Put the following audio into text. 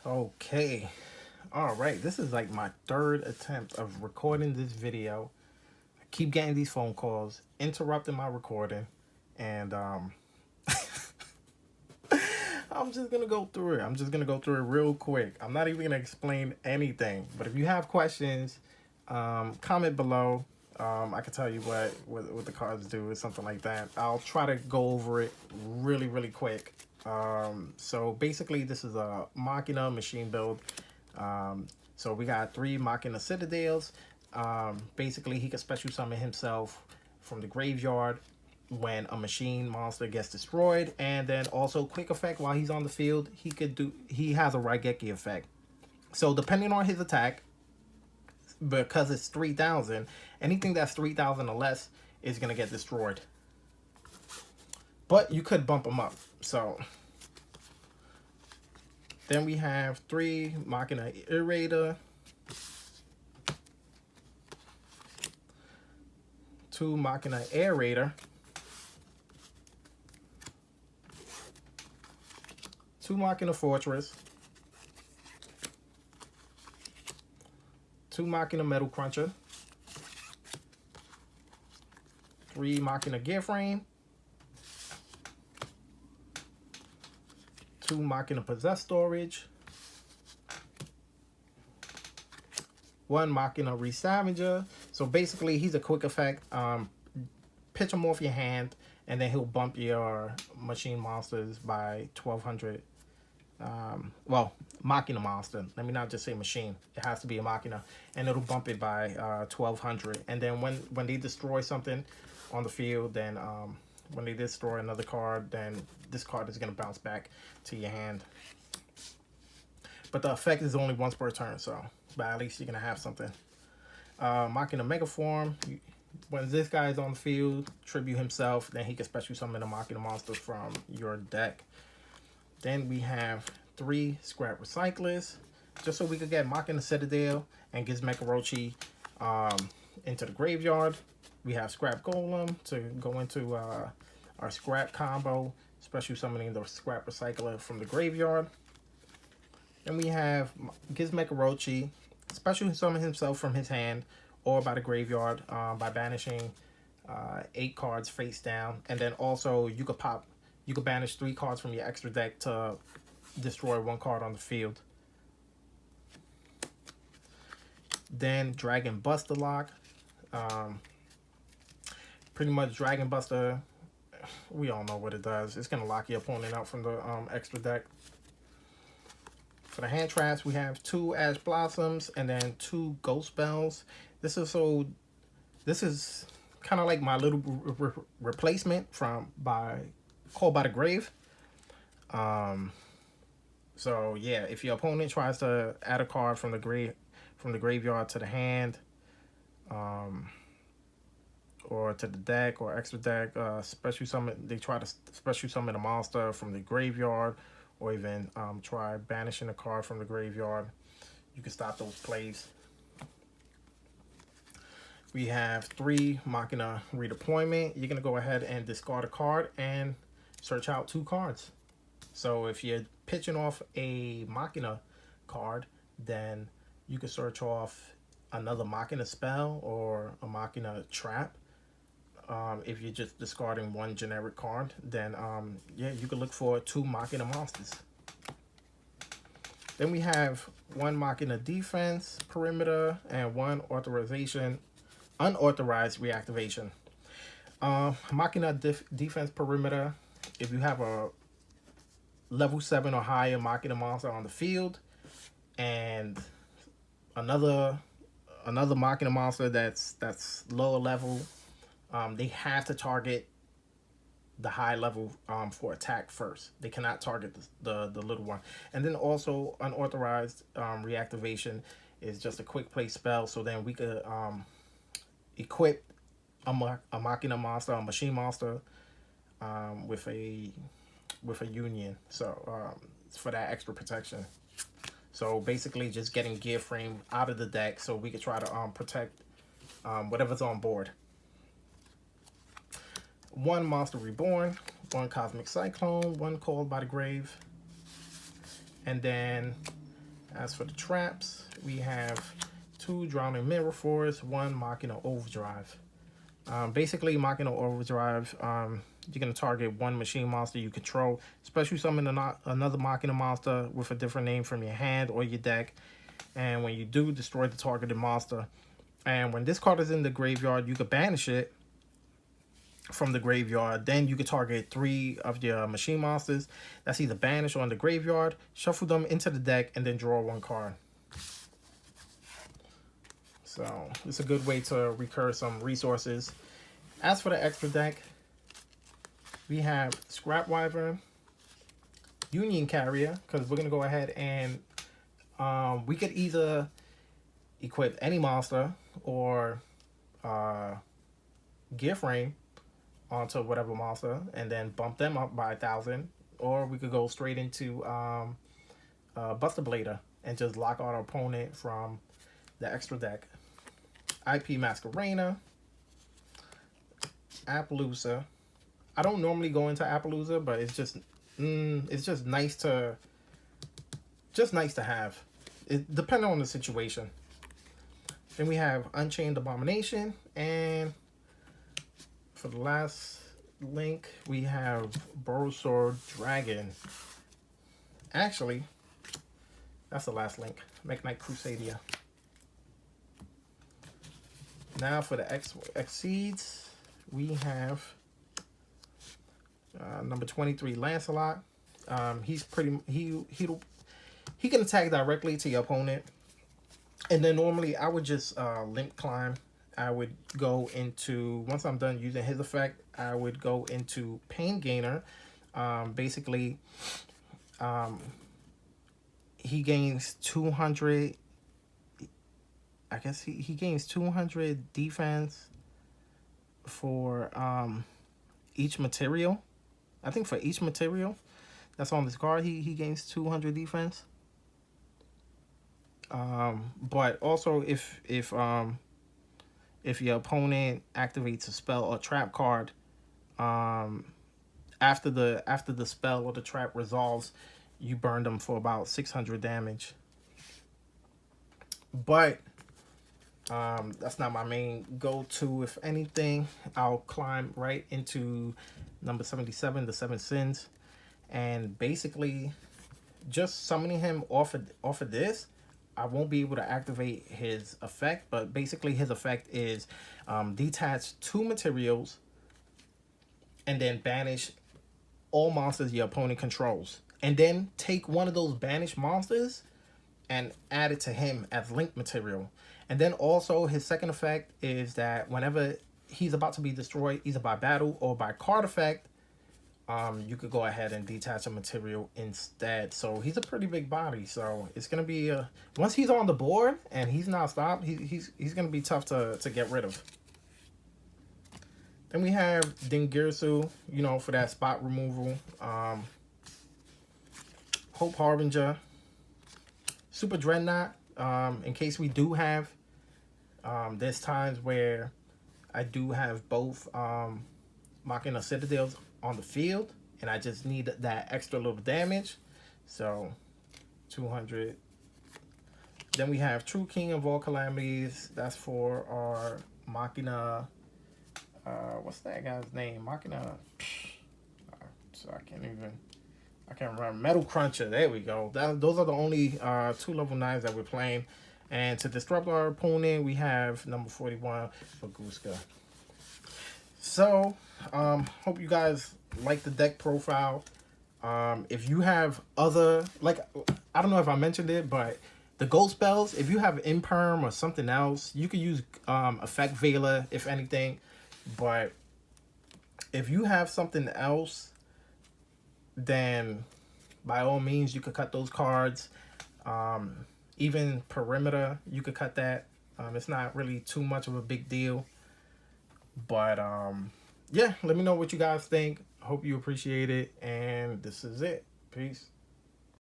Okay. All right. This is like my third attempt of recording this video. I keep getting these phone calls, interrupting my recording, and I'm just gonna go through it. I'm just gonna go through it real quick. I'm not even gonna explain anything. But if you have questions, comment below. I can tell you what the cards do or something like that. I'll try to go over it really quick. So basically, this is a Machina machine build. So we got 3 Machina Citadels. Basically, he can special summon himself from the graveyard when a machine monster gets destroyed, and then also quick effect while he's on the field. He has a Raigeki effect. So depending on his attack, because it's 3,000, anything that's 3,000 or less is gonna get destroyed. But you could bump him up. So then we have 3 Machina Irradiator, 2 Machina Aerator, 2 Machina Fortress, 2 Machina Metal Cruncher, 3 Machina Gear Frame, 2 Machina Possess Storage, 1 Machina Resavager. So basically, he's a quick effect. Pitch him off your hand, and then he'll bump your machine monsters by 1,200. Well, Machina monster. Let me not just say machine. It has to be a Machina, and it'll bump it by 1,200. And then when they destroy something on the field, then when they destroy another card, then this card is gonna bounce back to your hand. But the effect is only once per turn, so but at least you're gonna have something. Machina Mega Form. When this guy is on the field, tribute himself, then he can special summon a Machina monster from your deck. Then we have 3 Scrap Recyclers, just so we could get Machina Citadel and Gizmekirochi into the graveyard. We have Scrap Golem to go into our Scrap combo, special summoning the Scrap Recycler from the graveyard. Then we have Gizmekirochi, special summon himself from his hand or by the graveyard by banishing 8 cards face down. And then also you could banish 3 cards from your extra deck to destroy 1 card on the field. Then Dragon Buster Lock. Pretty much Dragon Buster, we all know what it does. It's going to lock your opponent out from the extra deck. For the hand traps, we have 2 Ash Blossoms and then 2 Ghost Bells. This is kind of like my little replacement from Call by the Grave. So yeah, if your opponent tries to add a card from the graveyard to the hand, or to the deck or extra deck, they try to special summon a monster from the graveyard, or even try banishing a card from the graveyard, you can stop those plays. We have 3 Machina Redeployment. You're gonna go ahead and discard a card and search out 2 cards. So if you're pitching off a Machina card, then you can search off another Machina spell or a Machina trap. If you're just discarding 1 generic card, then yeah, you can look for 2 Machina monsters. Then we have 1 Machina Defense Perimeter and 1 unauthorized reactivation. Machina Defense Perimeter, if you have a level 7 or higher Machina monster on the field, and another Machina monster that's lower level, they have to target the high level for attack first. They cannot target the little one. And then also unauthorized reactivation is just a quick play spell. So then we could equip a Machina monster, a machine monster, with a union. So for that extra protection. So basically just getting Gear Frame out of the deck so we could try to protect whatever's on board. 1 Monster Reborn, 1 Cosmic Cyclone, 1 Called by the Grave, and then As for the traps, we have 2 Drowning Mirror Force, 1 Machina Overdrive. Basically, Machina Overdrive, you're going to target 1 machine monster you control, special summon another Machina monster with a different name from your hand or your deck. And when you do, destroy the targeted monster. And when this card is in the graveyard, you can banish it from the graveyard. Then you can target 3 of your machine monsters. That's either banished or in the graveyard. Shuffle them into the deck and then draw 1 card. So it's a good way to recur some resources. As for the extra deck, we have Scrap Wyvern, Union Carrier, because we're going to go ahead and we could either equip any monster or Gear Frame onto whatever monster and then bump them up by 1,000, or we could go straight into Buster Blader and just lock our opponent from the extra deck. IP Masquerena, Appaloosa. I don't normally go into Appaloosa, but it's just nice to have. It depending on the situation. Then we have Unchained Abomination, and for the last link we have Borrowsword Dragon. Actually, that's the last link. Mekk-Knight Crusadia. Now for the Exceeds, we have number 23 Lancelot. He's pretty he can attack directly to your opponent, and then normally I would just limp climb. I would go into, once I'm done using his effect, I would go into Pain Gainer. Basically, he gains 200. I guess he gains 200 defense for each material. I think for each material that's on this card, he gains 200 defense. But also if your opponent activates a spell or trap card, after the spell or the trap resolves, you burn them for about 600 damage. But that's not my main go-to. If anything, I'll climb right into number 77, the 7 Sins, and basically just summoning him off of this. I won't be able to activate his effect, but basically his effect is detach 2 materials and then banish all monsters your opponent controls, and then take one of those banished monsters and add it to him as link material. And then also his second effect is that whenever he's about to be destroyed, either by battle or by card effect, you could go ahead and detach a material instead. So he's a pretty big body. So it's gonna be once he's on the board and he's not stopped, he's gonna be tough to get rid of. Then we have Dingirsu, you know, for that spot removal. Hope Harbinger, Super Dreadnought. In case we do have, there's times where I do have both Machina Citadels on the field, and I just need that extra little damage. So 200. Then we have True King of All Calamities. That's for our Machina. What's that guy's name? Machina. So I can't remember. Metal Cruncher. There we go. Those are the only 2 level 9s that we're playing. And to disrupt our opponent, we have number 41 for Guska. So, hope you guys like the deck profile. If you have other, like, I don't know if I mentioned it, but the gold spells, if you have Imperm or something else, you could use Effect Veiler, if anything. But if you have something else, then by all means you could cut those cards. Even Perimeter, you could cut that. It's not really too much of a big deal, but yeah, let me know what you guys think. Hope you appreciate it, and this is it. Peace.